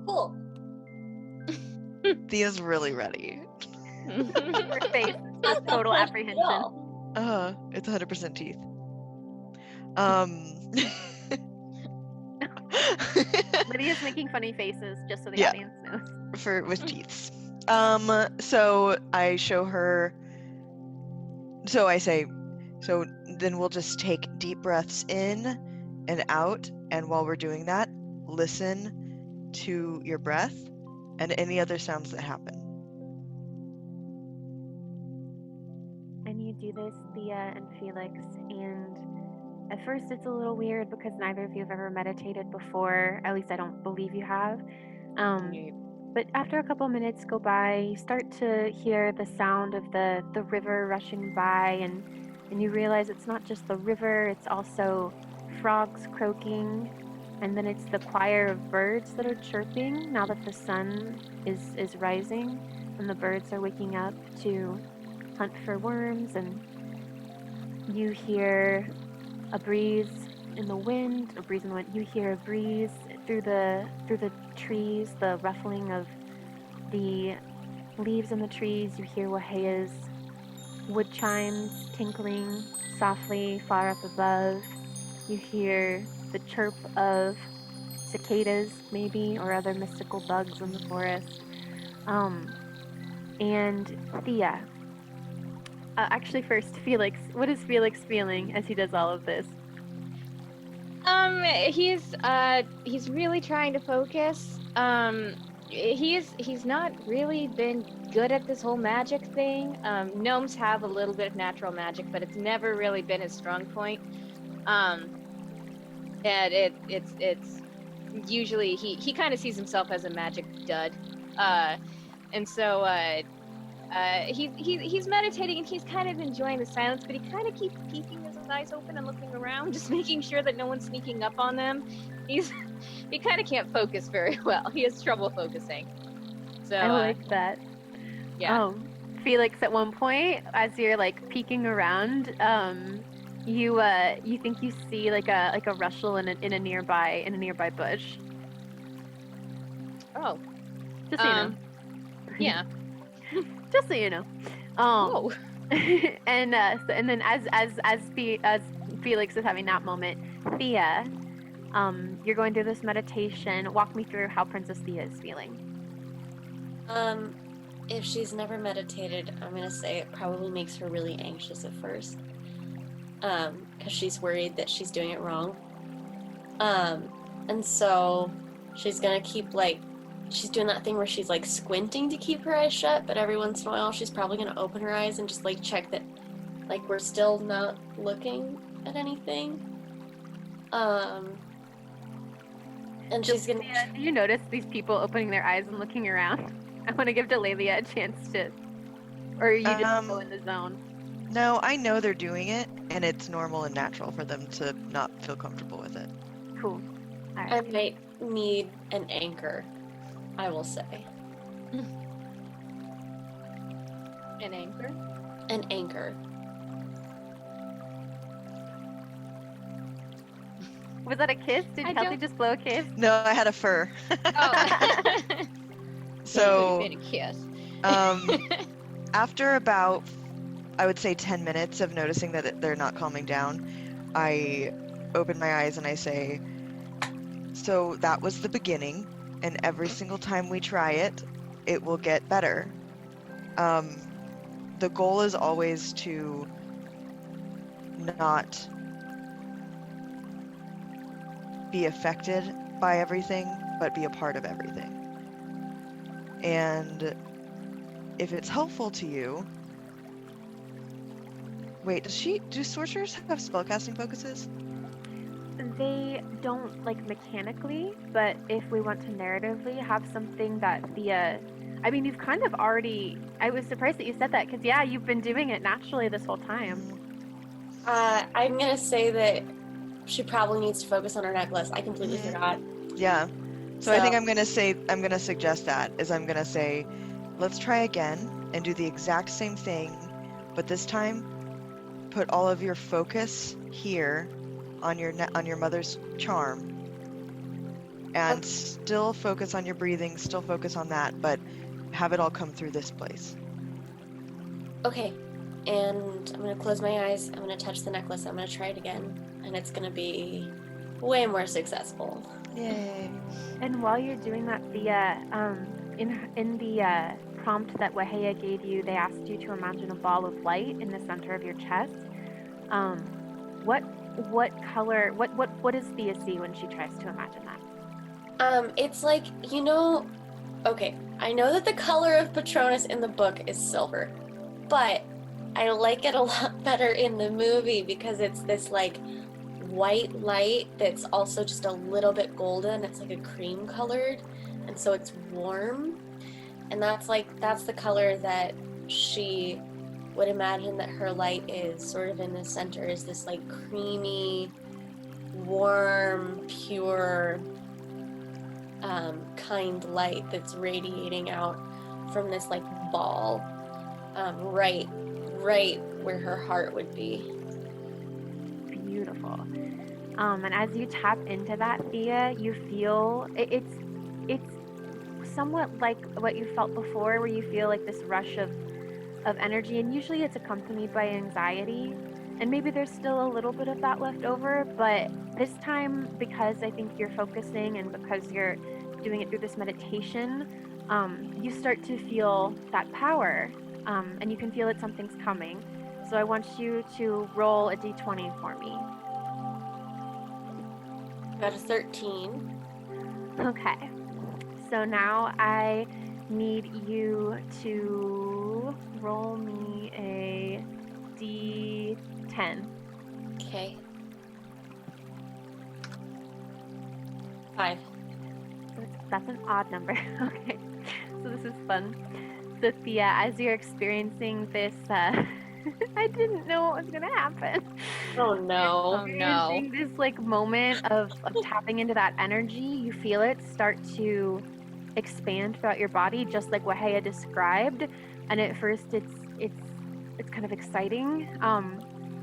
S2: Cool.
S3: Thea's really ready.
S4: Her face is total apprehension.
S3: It's 100% teeth.
S4: Lydia's making funny faces just so the
S3: Yeah.
S4: audience knows.
S3: with teeths. So I show her. So I say, so then we'll just take deep breaths in and out, and while we're doing that, listen to your breath and any other sounds that happen.
S4: And you do this, Theia and Felix, and at first it's a little weird because neither of you have ever meditated before. At least I don't believe you have. But after a couple minutes go by, you start to hear the sound of the river rushing by, and you realize it's not just the river, it's also frogs croaking, and then it's the choir of birds that are chirping now that the sun is rising, and the birds are waking up to hunt for worms, and you hear a breeze in the wind, you hear a breeze through the trees, the ruffling of the leaves in the trees. You hear Waheia's wood chimes tinkling softly far up above. You hear the chirp of cicadas, maybe, or other mystical bugs in the forest. And Theia. Actually, first, Felix. What is Felix feeling as he does all of this?
S5: He's really trying to focus. He's not really been good at this whole magic thing. Gnomes have a little bit of natural magic, but it's never really been his strong point. And it's usually he kind of sees himself as a magic dud. And so he's meditating and he's kind of enjoying the silence, but he kind of keeps keeping his eyes open and looking around, just making sure that no one's sneaking up on them. He kind of can't focus very well. He has trouble focusing. So
S4: I like that.
S5: Yeah.
S4: Felix, at one point, as you're like peeking around, you think you see like a rustle in a nearby bush.
S5: Oh.
S4: Just so you know.
S5: Yeah.
S4: Just so you know.
S5: Oh.
S4: And then as Felix is having that moment, Theia, you're going through this meditation. Walk me through how Princess Theia is feeling.
S2: If she's never meditated, I'm gonna say it probably makes her really anxious at first. Because she's worried that she's doing it wrong. And so she's gonna keep she's doing that thing where she's like squinting to keep her eyes shut, but every once in a while she's probably gonna open her eyes and just like check that we're still not looking at anything. And she's gonna.
S4: Do you notice these people opening their eyes and looking around? I want to give Delaelia a chance to, or you just go in the zone.
S3: No, I know they're doing it, and it's normal and natural for them to not feel comfortable with it.
S4: Cool. All right.
S2: I might need an anchor, I will say.
S5: An anchor?
S2: An anchor.
S4: Was that a kiss? Did Kelsea just blow a kiss?
S3: No, I had a fur.
S5: Oh.
S3: So,
S5: been a kiss.
S3: After about, I would say 10 minutes of noticing that they're not calming down, I open my eyes and I say, so that was the beginning, and every single time we try it, it will get better. The goal is always to not be affected by everything, but be a part of everything. And if it's helpful to you... Wait, do sorcerers have spellcasting focuses?
S4: They don't, mechanically, but if we want to narratively have something that I mean, you've kind of already... I was surprised that you said that, because, yeah, you've been doing it naturally this whole time.
S2: I'm gonna say that she probably needs to focus on her necklace. I completely forgot.
S3: Yeah. So I think I'm gonna suggest that, I'm gonna say, let's try again and do the exact same thing, but this time put all of your focus here on your mother's charm, and still focus on your breathing, still focus on that, but have it all come through this place.
S2: Okay, and I'm gonna close my eyes, I'm gonna touch the necklace, I'm gonna try it again, and it's gonna be way more successful.
S3: Yay.
S4: And while you're doing that, in the prompt that Waheia gave you, they asked you to imagine a ball of light in the center of your chest. What color, what does Theia see when she tries to imagine that?
S2: It's like, okay, I know that the color of Patronus in the book is silver, but I like it a lot better in the movie because it's this white light that's also just a little bit golden. It's like a cream colored, and so it's warm, and that's the color that she would imagine that her light is, sort of in the center, is this creamy, warm, pure, kind light that's radiating out from this ball, right where her heart would be.
S4: Beautiful. And as you tap into that, Theia, you feel it's somewhat like what you felt before, where you feel this rush of energy, and usually it's accompanied by anxiety, and maybe there's still a little bit of that left over, but this time, because I think you're focusing and because you're doing it through this meditation, you start to feel that power, and you can feel that something's coming. So I want you to roll a d20 for me.
S2: Got a 13.
S4: Okay. So now I need you to roll me a d10.
S2: Okay. 5.
S4: That's an odd number. Okay. So this is fun. So Theia, as you're experiencing this, I didn't know what was gonna happen.
S2: Oh no.
S5: Oh no.
S4: Experiencing this like moment of tapping into that energy, you feel it start to expand throughout your body, just like Waheia described. And at first, it's kind of exciting.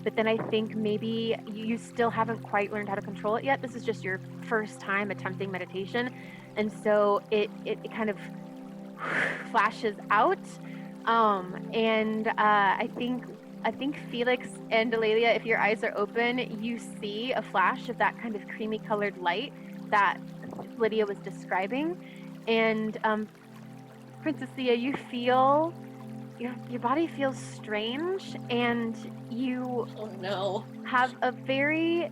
S4: But then I think maybe you still haven't quite learned how to control it yet. This is just your first time attempting meditation, and so it kind of flashes out. And I think Feliks and Delaelia, if your eyes are open, you see a flash of that kind of creamy colored light that Lydia was describing. And Princess Theia, you feel your body feels strange, and you
S2: Oh no.
S4: have a very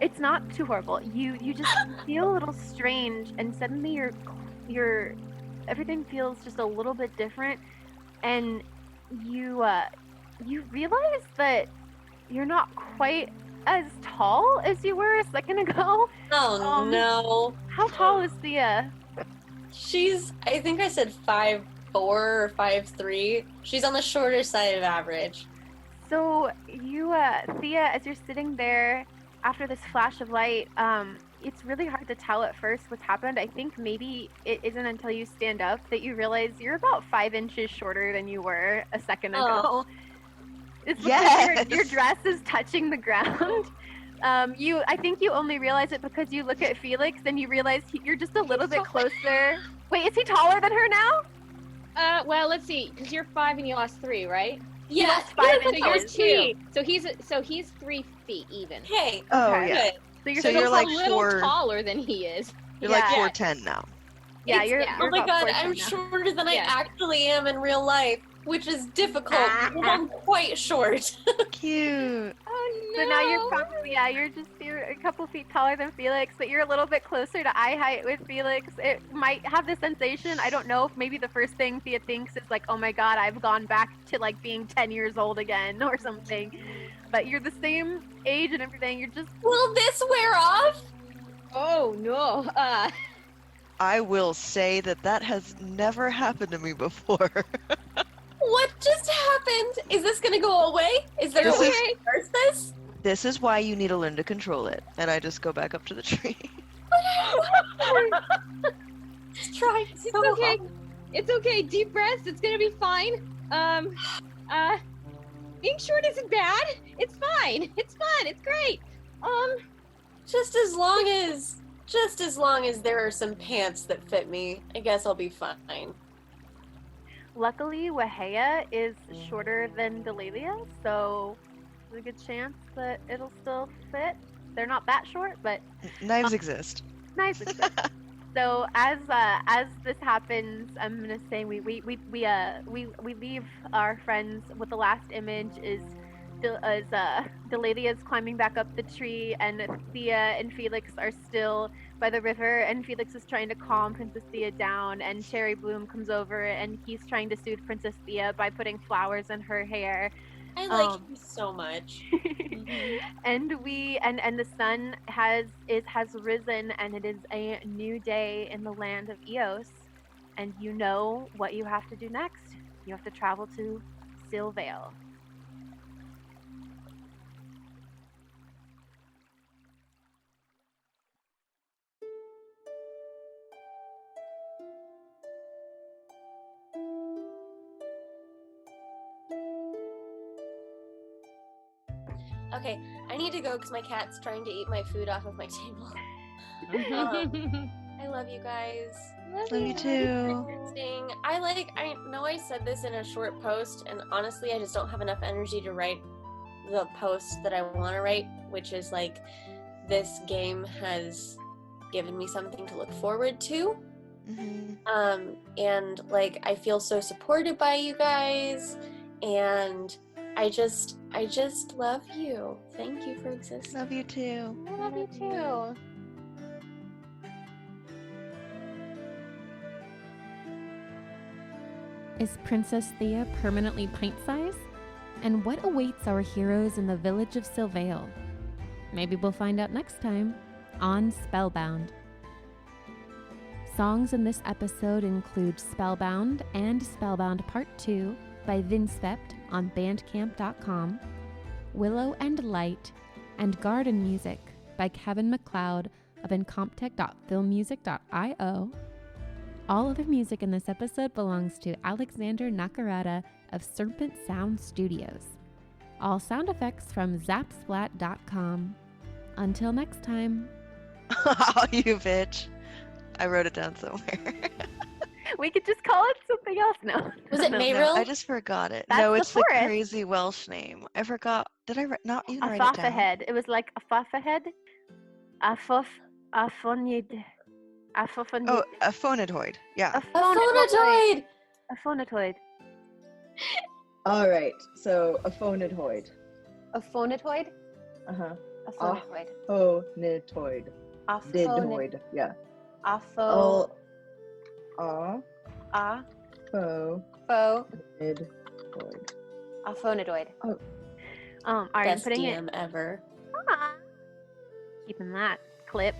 S4: it's not too horrible. You just feel a little strange, and suddenly your everything feels just a little bit different, and you realize that you're not quite as tall as you were a second ago.
S2: Oh no.
S4: How tall is Theia?
S2: She's, I think I said 5'4" or 5'3". She's on the shorter side of average.
S4: So you, Theia, as you're sitting there after this flash of light, it's really hard to tell at first what's happened. I think maybe it isn't until you stand up that you realize you're about 5 inches shorter than you were a second ago. It's because
S3: Yes!
S4: your dress is touching the ground. I think you only realize it because you look at Feliks and you realize you're just a little bit closer. Wait, is he taller than her now?
S5: Well, let's see, because you're 5 and you lost 3, right?
S2: Yeah,
S4: 5
S5: So you're
S4: inches.
S5: 2. So he's 3 feet even.
S2: Hey.
S3: Oh,
S4: Okay.
S3: yeah.
S2: Good.
S4: So
S3: So
S5: Still
S3: you're like
S5: a little
S3: 4
S5: taller than he is.
S3: You're like
S4: Yeah.
S3: 4'10" now.
S4: Yeah,
S2: It's-
S4: you're
S5: yeah.
S2: Oh my
S4: about
S2: god,
S4: 4
S2: I'm
S4: now.
S2: shorter than
S5: Yeah.
S2: I actually am in real life, which is difficult because I'm quite short.
S3: Cute.
S5: Oh
S4: So now you're a couple feet taller than Feliks, but you're a little bit closer to eye height with Feliks. It might have the sensation, I don't know, if maybe the first thing Theia thinks is like, oh my god, I've gone back to like being 10 years old again or something. But you're the same age and everything, you're just,
S2: Will this wear off?
S5: Oh no.
S3: I will say that has never happened to me before.
S2: What just happened? Is this gonna go away? Is there
S3: This
S2: a way
S3: is-
S2: to reverse this?
S3: This is why you need to learn to control it. And I just go back up to the tree.
S2: Just trying
S5: It's
S2: so
S5: okay.
S2: hard.
S5: It's okay. Deep breaths. It's gonna be fine. Being short isn't bad. It's fine. It's fun. It's great.
S2: Just as long as there are some pants that fit me, I guess I'll be fine.
S4: luckily Waheia is shorter than Delaelia, so there's a good chance that it'll still fit. They're not that short, but
S3: Knives exist.
S4: nice. So as this happens, I'm gonna say we leave our friends with the last image is Delelia's climbing back up the tree, and Theia and Feliks are still by the river, and Feliks is trying to calm Princess Theia down, and Cherry Bloom comes over and he's trying to soothe Princess Theia by putting flowers in her hair.
S2: I like you so much.
S4: And the sun has risen, and it is a new day in the land of Eos, and you know what you have to do next. You have to travel to Silvale.
S2: Okay, I need to go because my cat's trying to eat my food off of my table. I love you guys.
S3: Love you too.
S2: Interesting. I know I said this in a short post, and honestly, I just don't have enough energy to write the post that I want to write, which is like, this game has given me something to look forward to.
S3: Mm-hmm.
S2: And like I feel so supported by you guys, and I just love you. Thank you for existing.
S3: Love you too.
S5: I love you too.
S1: Is Princess Theia permanently pint-sized? And what awaits our heroes in the village of Sylvale? Maybe we'll find out next time on Spellbound. Songs in this episode include Spellbound and Spellbound Part 2 by Vindsvept on bandcamp.com, Willow and Light, and Garden Music by Kevin MacLeod of incomptech.filmmusic.io. All other music in this episode belongs to Alexander Nakarada of Serpent Sound Studios. All sound effects from zapsplat.com. Until next time.
S3: Oh, you bitch. I wrote it down somewhere.
S4: We could just call it something else now.
S2: Was it
S3: No,
S2: Mayrill?
S3: I just forgot it.
S4: That's
S3: No,
S4: the
S3: it's the
S4: forest.
S3: crazy Welsh name. I forgot. Did I not even
S4: A
S3: write it down?
S4: head. It was like a fafa head. A phonid. A phonid.
S3: Oh, a phonatoid. Yeah.
S2: A phonatoid!
S4: A phonatoid.
S6: All right, so a phonatoid.
S5: A phonatoid?
S6: Uh-huh.
S5: A phonatoid.
S6: Phonatoid.
S5: A
S6: Didoid. Yeah.
S5: A
S6: Oh.
S5: A
S6: Pho.
S5: pho.
S6: Didoid.
S5: A phonadoid.
S4: Are you
S2: Best
S4: putting
S2: DM ever.
S4: Keeping that clip.